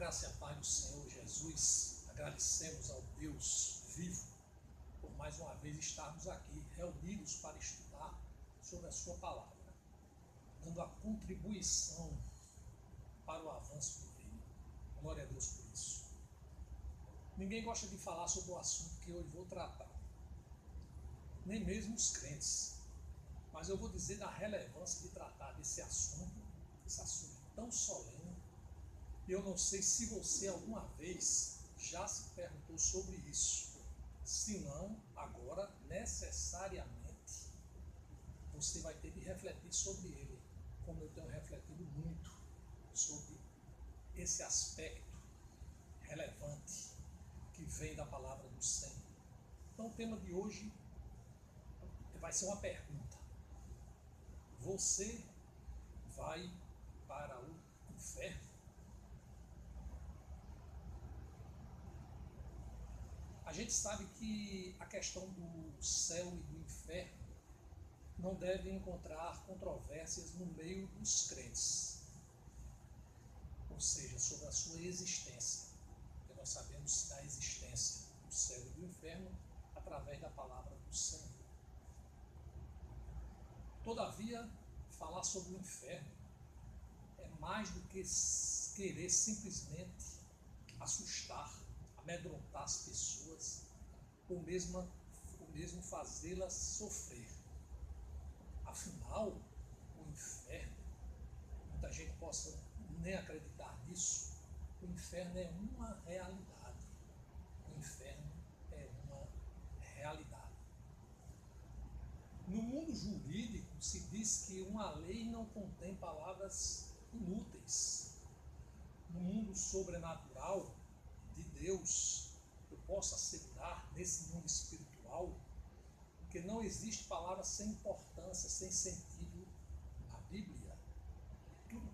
graça e a paz do Senhor Jesus, agradecemos ao Deus vivo por mais uma vez estarmos aqui reunidos para estudar sobre a sua palavra, dando a contribuição para o avanço do reino. Glória a Deus por isso. Ninguém gosta de falar sobre o assunto que hoje vou tratar, nem mesmo os crentes, mas eu vou dizer da relevância de tratar desse assunto tão solene. Eu não sei se você alguma vez já se perguntou sobre isso. Se não, agora necessariamente você vai ter que refletir sobre ele, como eu tenho refletido muito sobre esse aspecto relevante que vem da palavra do Senhor. Então o tema de hoje vai ser uma pergunta. Você vai para o inferno? A gente sabe que a questão do céu e do inferno não deve encontrar controvérsias no meio dos crentes, ou seja, sobre a sua existência, porque nós sabemos da existência do céu e do inferno através da palavra do Senhor. Todavia, falar sobre o inferno é mais do que querer simplesmente assustar, amedrontar as pessoas, ou mesmo fazê-las sofrer. Afinal, o inferno, muita gente possa nem acreditar nisso, o inferno é uma realidade. O inferno é uma realidade. No mundo jurídico se diz que uma lei não contém palavras inúteis. No mundo sobrenatural de Deus, eu posso assegurar, nesse mundo espiritual, que não existe palavra sem importância, sem sentido na Bíblia. Tudo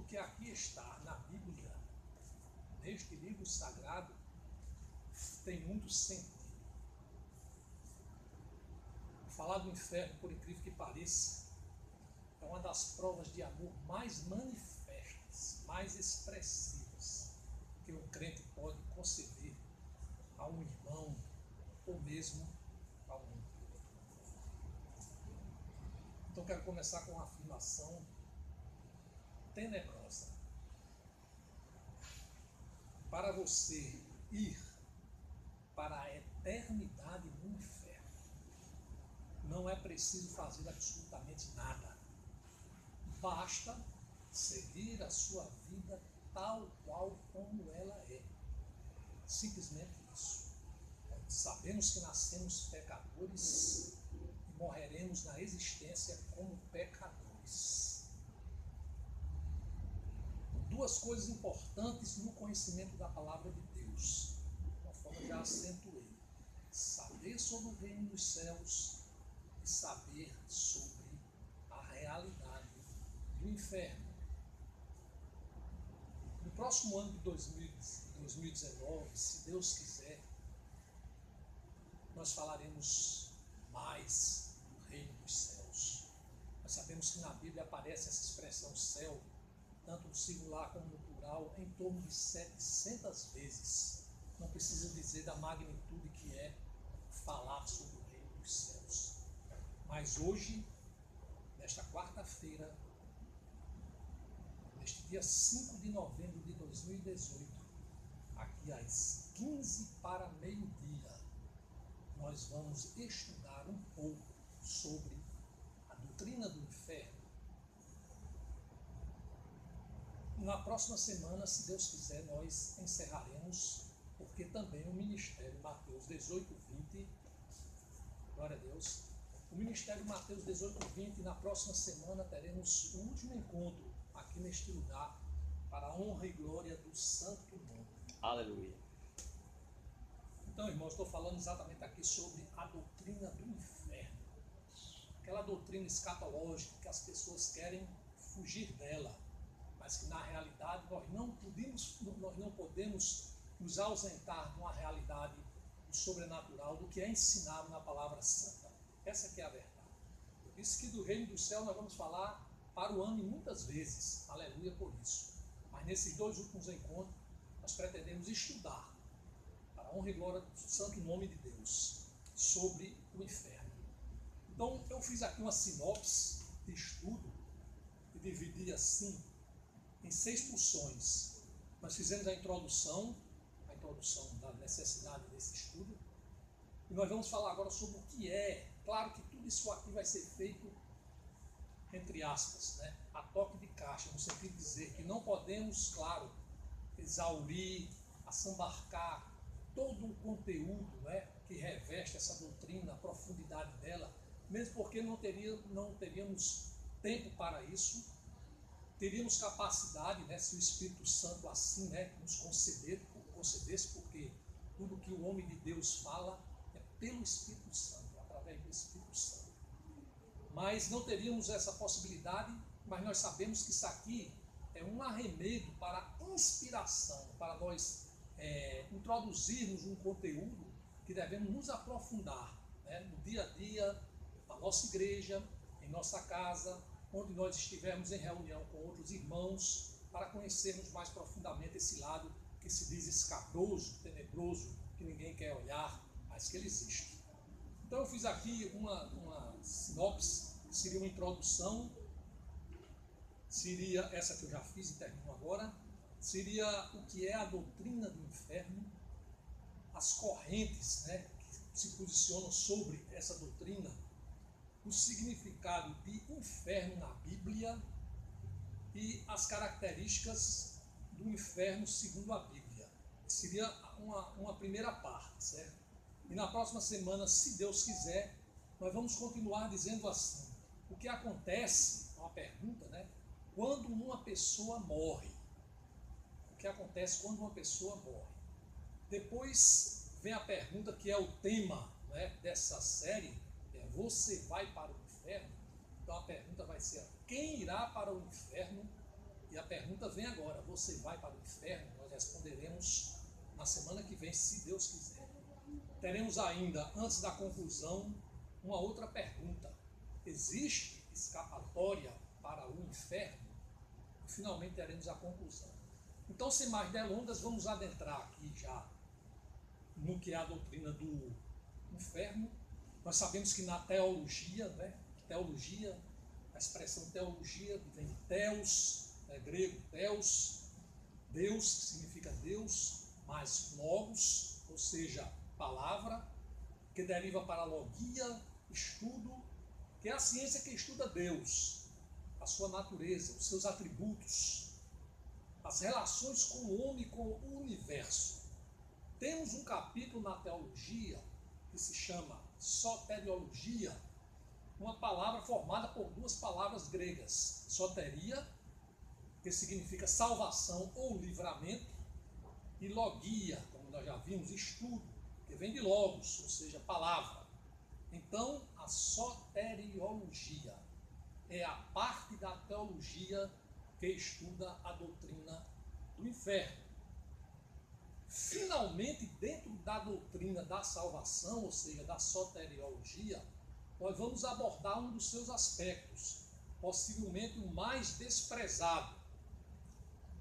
que aqui está na Bíblia, neste livro sagrado, tem muito sentido. Falar do inferno, por incrível que pareça, é uma das provas de amor mais manifestas, mais expressivas que um crente pode conceder a um irmão ou mesmo a um irmão. Então quero começar com uma afirmação tenebrosa. Para você ir para a eternidade no inferno, não é preciso fazer absolutamente nada. Basta seguir a sua vida tal qual como ela é. Simplesmente isso. Sabemos que nascemos pecadores e morreremos na existência como pecadores. Duas coisas importantes no conhecimento da palavra de Deus, conforme já acentuei: saber sobre o reino dos céus e saber sobre a realidade do inferno. No próximo ano de 2019, se Deus quiser, nós falaremos mais do reino dos céus. Nós sabemos que na Bíblia aparece essa expressão céu, tanto no singular como no plural, em torno de 700 vezes. Não preciso dizer da magnitude que é falar sobre o reino dos céus. Mas hoje, nesta quarta-feira, neste dia 5 de novembro de 2018, aqui às 15 para meio-dia, nós vamos estudar um pouco sobre a doutrina do inferno. Na próxima semana, se Deus quiser, nós encerraremos, porque também o Ministério Mateus 18:20, glória a Deus, o Ministério Mateus 18:20, na próxima semana teremos o último encontro aqui neste lugar, para a honra e glória do santo nome. Aleluia. Então, irmãos, estou falando exatamente aqui sobre a doutrina do inferno. Aquela doutrina escatológica que as pessoas querem fugir dela, mas que na realidade nós não podemos nos ausentar de uma realidade do sobrenatural, do que é ensinado na palavra santa. Essa que é a verdade. Eu disse que do reino do céu nós vamos falar para o ano e muitas vezes. Aleluia por isso. Mas nesses 2 últimos encontros, nós pretendemos estudar, para a honra e glória do santo nome de Deus, sobre o inferno. Então, eu fiz aqui uma sinopse de estudo e dividi assim em 6 porções. Nós fizemos a introdução da necessidade desse estudo, e nós vamos falar agora sobre o que é. Claro que tudo isso aqui vai ser feito entre aspas, né, a toque de caixa, no sentido de dizer que não podemos, claro, exaurir, assambarcar todo o conteúdo, né, que reveste essa doutrina, a profundidade dela, mesmo porque não teríamos tempo para isso, teríamos capacidade, né, se o Espírito Santo assim, né, nos concedesse, porque tudo que o homem de Deus fala é pelo Espírito Santo, através do Espírito Santo. Mas não teríamos essa possibilidade, mas nós sabemos que isso aqui é um arremedo para a inspiração, para nós introduzirmos um conteúdo que devemos nos aprofundar, né, no dia a dia, na nossa igreja, em nossa casa, onde nós estivermos em reunião com outros irmãos, para conhecermos mais profundamente esse lado que se diz escabroso, tenebroso, que ninguém quer olhar, mas que ele existe. Então eu fiz aqui uma sinopse, que seria uma introdução, seria essa que eu já fiz e termino agora, seria o que é a doutrina do inferno, as correntes, né, que se posicionam sobre essa doutrina, o significado de inferno na Bíblia e as características do inferno segundo a Bíblia. Seria uma primeira parte, certo? E na próxima semana, se Deus quiser, nós vamos continuar dizendo assim: o que acontece, uma pergunta, né? Quando uma pessoa morre. O que acontece quando uma pessoa morre? Depois vem a pergunta que é o tema, né, dessa série, você vai para o inferno? Então a pergunta vai ser: quem irá para o inferno? E a pergunta vem agora: você vai para o inferno? Nós responderemos na semana que vem, se Deus quiser. Teremos ainda, antes da conclusão, uma outra pergunta: existe escapatória para o inferno? E finalmente teremos a conclusão. Então, sem mais delongas, vamos adentrar aqui já no que é a doutrina do inferno. Nós sabemos que na teologia, né, teologia, a expressão teologia vem de theos, grego theos, Deus, que significa Deus, mais logos, ou seja, palavra, que deriva para logia, estudo, que é a ciência que estuda Deus, a sua natureza, os seus atributos, as relações com o homem e com o universo. Temos um capítulo na teologia que se chama soteriologia, uma palavra formada por 2 palavras gregas: soteria, que significa salvação ou livramento, e logia, como nós já vimos, estudo, que vem de logos, ou seja, palavra. Então, a soteriologia é a parte da teologia que estuda a doutrina do inferno. Finalmente, dentro da doutrina da salvação, ou seja, da soteriologia, nós vamos abordar um dos seus aspectos, possivelmente o mais desprezado,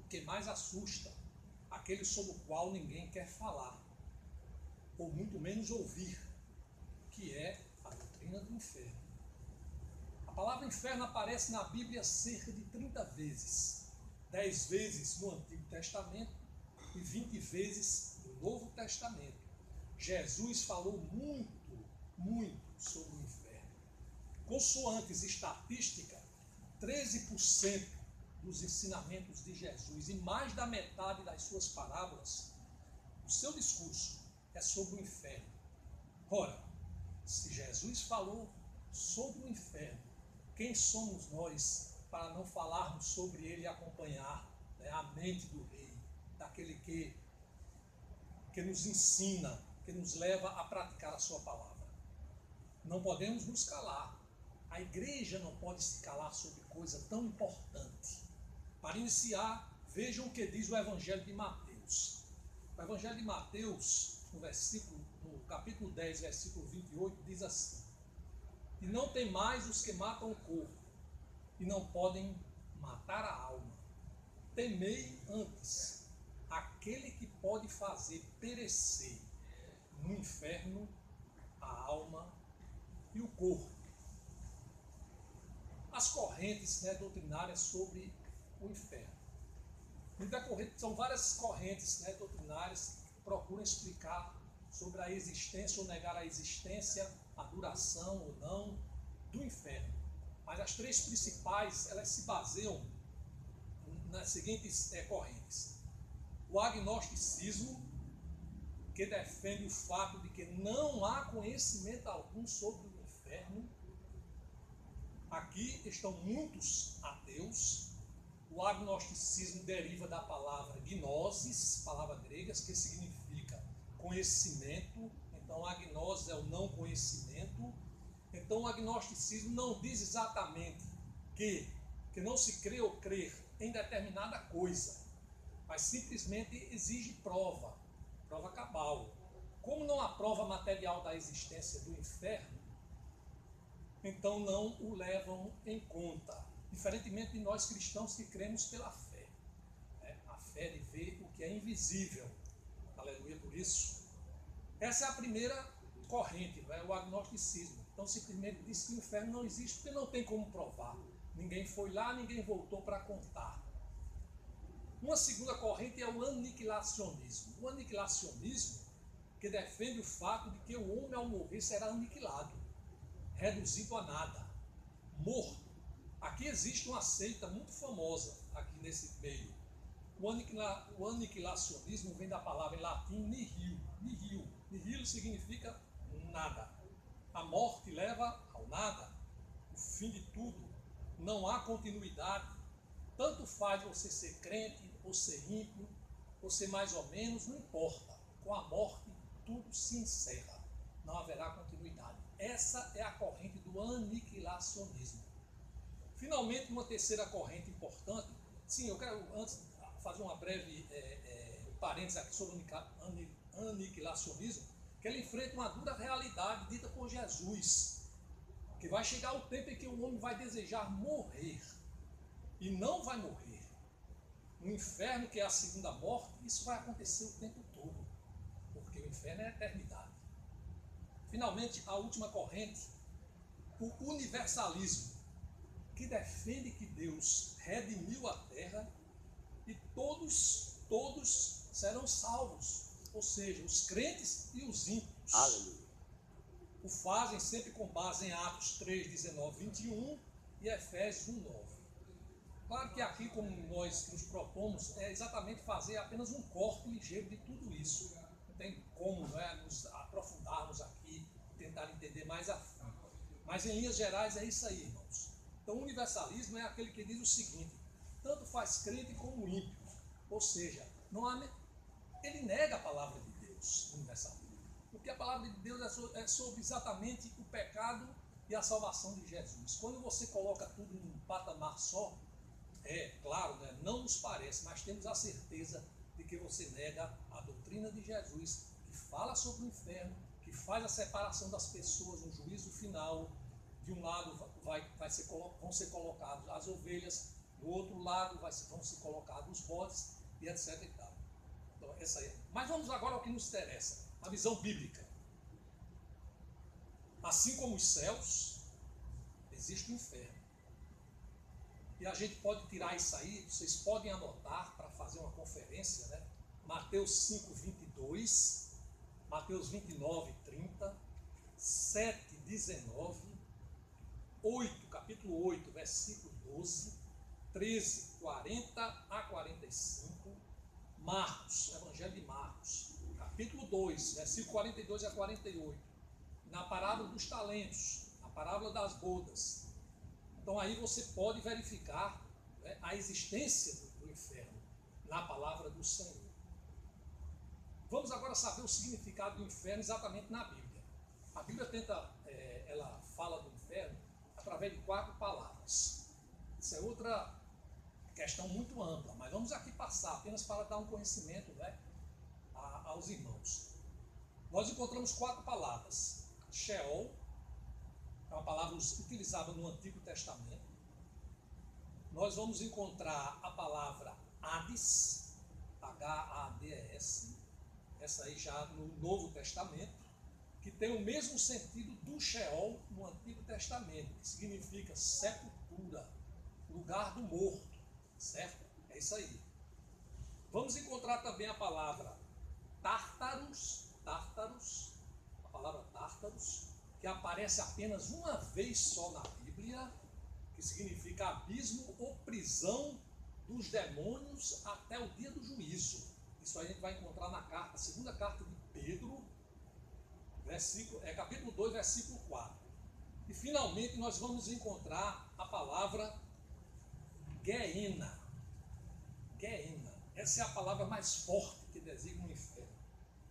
o que mais assusta, aquele sobre o qual ninguém quer falar, ou muito menos ouvir, que é a doutrina do inferno. A palavra inferno aparece na Bíblia cerca de 30 vezes, 10 vezes no Antigo Testamento e 20 vezes no Novo Testamento. Jesus falou muito sobre o inferno. Consoantes estatística, 13% dos ensinamentos de Jesus e mais da metade das suas parábolas, o seu discurso é sobre o inferno. Ora, se Jesus falou sobre o inferno, quem somos nós para não falarmos sobre ele e acompanhar, né, a mente do rei, daquele que nos ensina, que nos leva a praticar a sua palavra? Não podemos nos calar. A igreja não pode se calar sobre coisa tão importante. Para iniciar, vejam o que diz o Evangelho de Mateus. O Evangelho de Mateus, no capítulo 10, versículo 28, diz assim: e não tem mais os que matam o corpo, e não podem matar a alma. temei antes aquele que pode fazer perecer no inferno a alma e o corpo. As correntes, né, doutrinárias sobre o inferno. No decorrer, são várias correntes, né, doutrinárias que procuram explicar sobre a existência ou negar a existência, a duração ou não do inferno. Mas as três principais, elas se baseiam nas seguintes correntes. O agnosticismo, que defende o fato de que não há conhecimento algum sobre o inferno. Aqui estão muitos ateus. O agnosticismo deriva da palavra gnosis, palavra grega, que significa conhecimento. Então, a gnose é o não conhecimento. Então, o agnosticismo não diz exatamente que não se crê ou crer em determinada coisa, mas simplesmente exige prova cabal. Como não há prova material da existência do inferno, então não o levam em conta, diferentemente de nós cristãos que cremos pela fé, né? A fé de ver o que é invisível. Aleluia por isso. Essa é a primeira corrente, né? O agnosticismo. Então simplesmente diz que o inferno não existe porque não tem como provar. Ninguém foi lá, ninguém voltou para contar. Uma segunda corrente é o aniquilacionismo. O aniquilacionismo que defende o fato de que o homem ao morrer será aniquilado, reduzido a nada, morto. Aqui existe uma seita muito famosa aqui nesse meio. O aniquilacionismo vem da palavra em latim nihil. Nihil significa nada. A morte leva ao nada, o fim de tudo. Não há continuidade. Tanto faz você ser crente, ou ser ímpio, ou ser mais ou menos, não importa. Com a morte, tudo se encerra. Não haverá continuidade. Essa é a corrente do aniquilacionismo. Finalmente, uma terceira corrente importante. Sim, eu quero antes fazer uma breve parênteses aqui sobre o aniquilacionismo, que ele enfrenta uma dura realidade dita por Jesus, que vai chegar o tempo em que o homem vai desejar morrer, e não vai morrer. No inferno, que é a segunda morte, isso vai acontecer o tempo todo, porque o inferno é a eternidade. Finalmente, a última corrente, o universalismo, que defende que Deus redimiu a terra e todos serão salvos, ou seja, os crentes e os ímpios. Aleluia. O fazem sempre com base em Atos 3, 19, 21 e Efésios 1, 9. Claro que aqui, como nós nos propomos, é exatamente fazer apenas um corte ligeiro de tudo isso. Não tem como, nos aprofundarmos aqui, tentar entender mais a fundo. Mas em linhas gerais é isso aí, irmãos. Então o universalismo é aquele que diz o seguinte: tanto faz crente como ímpio. Ou seja, ele nega a palavra de Deus, o universalismo. Porque a palavra de Deus é sobre exatamente o pecado e a salvação de Jesus. Quando você coloca tudo num patamar só, claro, né, não nos parece, mas temos a certeza de que você nega a doutrina de Jesus, que fala sobre o inferno, que faz a separação das pessoas no juízo final. De um lado vão ser colocados as ovelhas, do outro lado vão ser colocados os bodes, e etc. E tal. Então, essa aí. Mas vamos agora ao que nos interessa, a visão bíblica. Assim como os céus, existe o inferno. E a gente pode tirar isso aí, vocês podem anotar para fazer uma conferência, né? Mateus 5, 22, Mateus 29, 30, 7, 19, 8, capítulo 8, versículo 12, 13, 40 a 45, Marcos, Evangelho de Marcos, capítulo 2, versículo 42 a 48, na parábola dos talentos, na parábola das bodas. Então aí você pode verificar, né, a existência do inferno na palavra do Senhor. Vamos agora saber o significado do inferno exatamente na Bíblia. A Bíblia ela fala do inferno através de 4 palavras. Isso é outra questão muito ampla, mas vamos aqui passar apenas para dar um conhecimento, né, aos irmãos. Nós encontramos 4 palavras. Sheol, é uma palavra utilizada no Antigo Testamento. Nós vamos encontrar a palavra Hades, H-A-D-E-S, essa aí já no Novo Testamento, que tem o mesmo sentido do Sheol no Antigo Testamento, que significa sepultura, lugar do morto, certo? É isso aí. Vamos encontrar também a palavra Tártaros, a palavra Tártaros, que aparece apenas uma vez só na Bíblia, que significa abismo ou prisão dos demônios até o dia do juízo. Isso aí a gente vai encontrar na carta, segunda carta de Pedro, capítulo 2, versículo 4. E finalmente nós vamos encontrar a palavra Gehenna. Gehenna. Essa é a palavra mais forte que designa o inferno.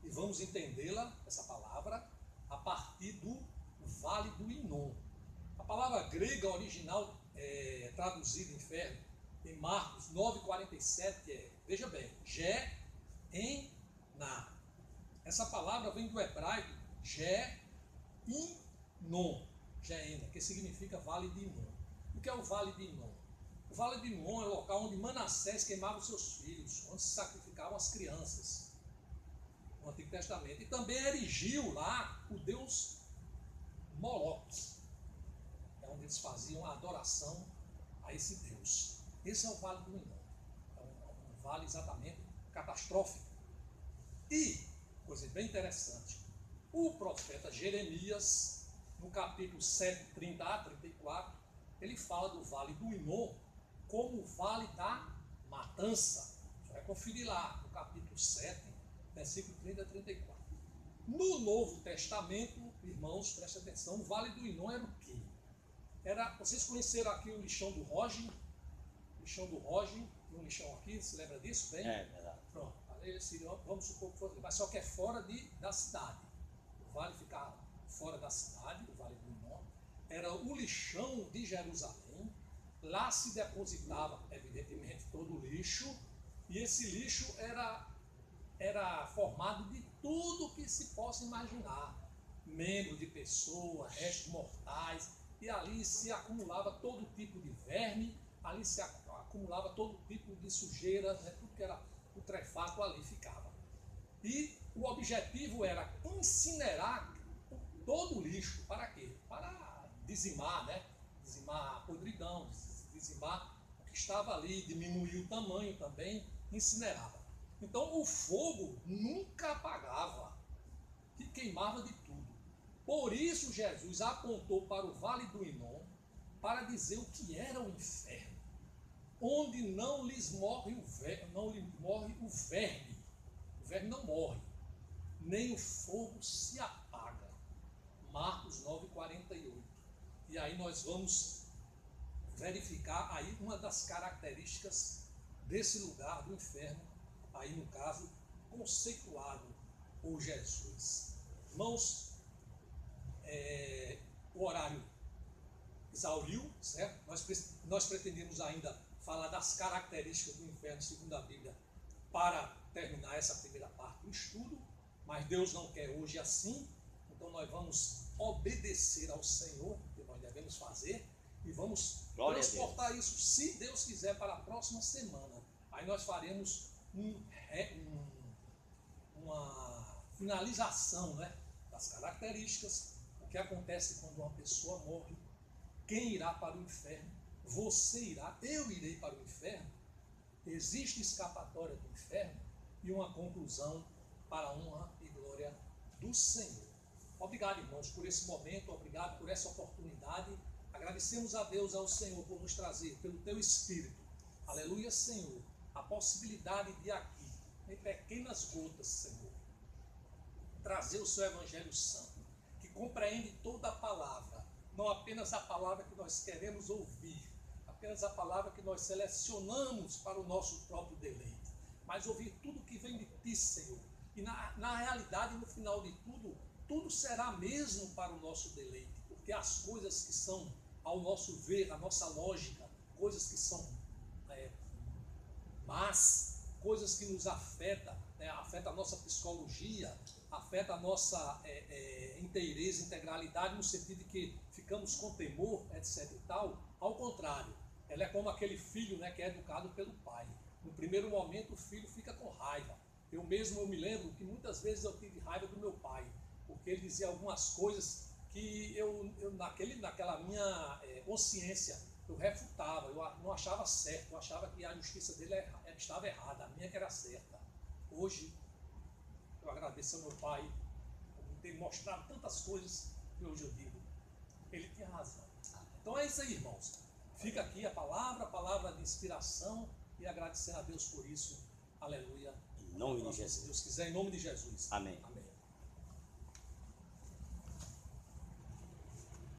E vamos entendê-la, essa palavra, a partir do Vale do Inom. A palavra grega original traduzida inferno em Marcos 9,47 veja bem, Gehenna. Essa palavra vem do hebraico Ge-Inom, Gehenna, que significa Vale de Inom. O que é o Vale de Inom? O Vale de Inom é o local onde Manassés queimava os seus filhos, onde se sacrificavam as crianças, no Antigo Testamento. E também erigiu lá o deus Moloque, é onde eles faziam a adoração a esse deus. Esse é o Vale do Inom. É um vale exatamente catastrófico. E, coisa bem interessante, o profeta Jeremias, no capítulo 7, 30 a 34, ele fala do Vale do Inom como o Vale da Matança. Você vai conferir lá, no capítulo 7, versículo 30 a 34. No Novo Testamento, irmãos, preste atenção, o Vale do Inom era o quê? Vocês conheceram aqui o lixão do Rogen? Lixão do Rogen, tem um lixão aqui, se lembra disso? Bem? É verdade. Pronto, vamos supor que fosse, mas só que é fora da cidade. O vale ficava fora da cidade, o Vale do Inom. Era o lixão de Jerusalém. Lá se depositava, evidentemente, todo o lixo. E esse lixo era formado de tudo que se possa imaginar. Membros de pessoas, restos mortais. E ali se acumulava todo tipo de verme, ali se acumulava todo tipo de sujeira, né? Tudo que era putrefato ali ficava. E o objetivo era incinerar todo o lixo. Para quê? Para dizimar, né? Dizimar a podridão, dizimar o que estava ali, diminuir o tamanho também, incinerava. Então o fogo nunca apagava, que queimava de tudo. Por isso Jesus apontou para o Vale do Inom para dizer o que era o inferno, onde não lhes morre o verme. O verme não morre, nem o fogo se apaga. Marcos 9,48. E aí nós vamos verificar aí uma das características desse lugar do inferno, aí no caso, conceituado por Jesus. Irmãos, o horário exauriu, certo? Nós pretendemos ainda falar das características do inferno segundo a Bíblia para terminar essa primeira parte do estudo, mas Deus não quer hoje assim, então nós vamos obedecer ao Senhor, que nós devemos fazer, e vamos transportar isso, se Deus quiser, para a próxima semana. Aí nós faremos uma finalização, né, das características, o que acontece quando uma pessoa morre, quem irá para o inferno, você irá, eu irei para o inferno, existe escapatória do inferno, e uma conclusão para a honra e glória do Senhor. Obrigado, irmãos, por esse momento, obrigado por essa oportunidade. Agradecemos a Deus, ao Senhor, por nos trazer, pelo Teu Espírito, aleluia, Senhor, a possibilidade de aqui, em pequenas gotas, Senhor, trazer o Seu Evangelho Santo, que compreende toda a palavra, não apenas a palavra que nós queremos ouvir, apenas a palavra que nós selecionamos para o nosso próprio deleite, mas ouvir tudo que vem de Ti, Senhor. E na realidade, no final de tudo, tudo será mesmo para o nosso deleite, porque as coisas que são, ao nosso ver, a nossa lógica, coisas que são más, coisas que nos afetam, né, afeta a nossa psicologia, afeta a nossa inteireza, integralidade, no sentido de que ficamos com temor, etc. e tal. Ao contrário, ela é como aquele filho, né, que é educado pelo pai. No primeiro momento o filho fica com raiva. Eu me lembro que muitas vezes eu tive raiva do meu pai, porque ele dizia algumas coisas que naquela minha consciência eu refutava, eu não achava certo, eu achava que a justiça dele estava errada, a minha que era certa. Hoje eu agradeço ao meu pai por ter mostrado tantas coisas que hoje eu digo, ele tinha razão. Então é isso aí, irmãos. Fica aqui a palavra de inspiração, e agradecendo a Deus por isso. Aleluia. Em nome de Jesus. Se Deus quiser, em nome de Jesus. Amém. Amém.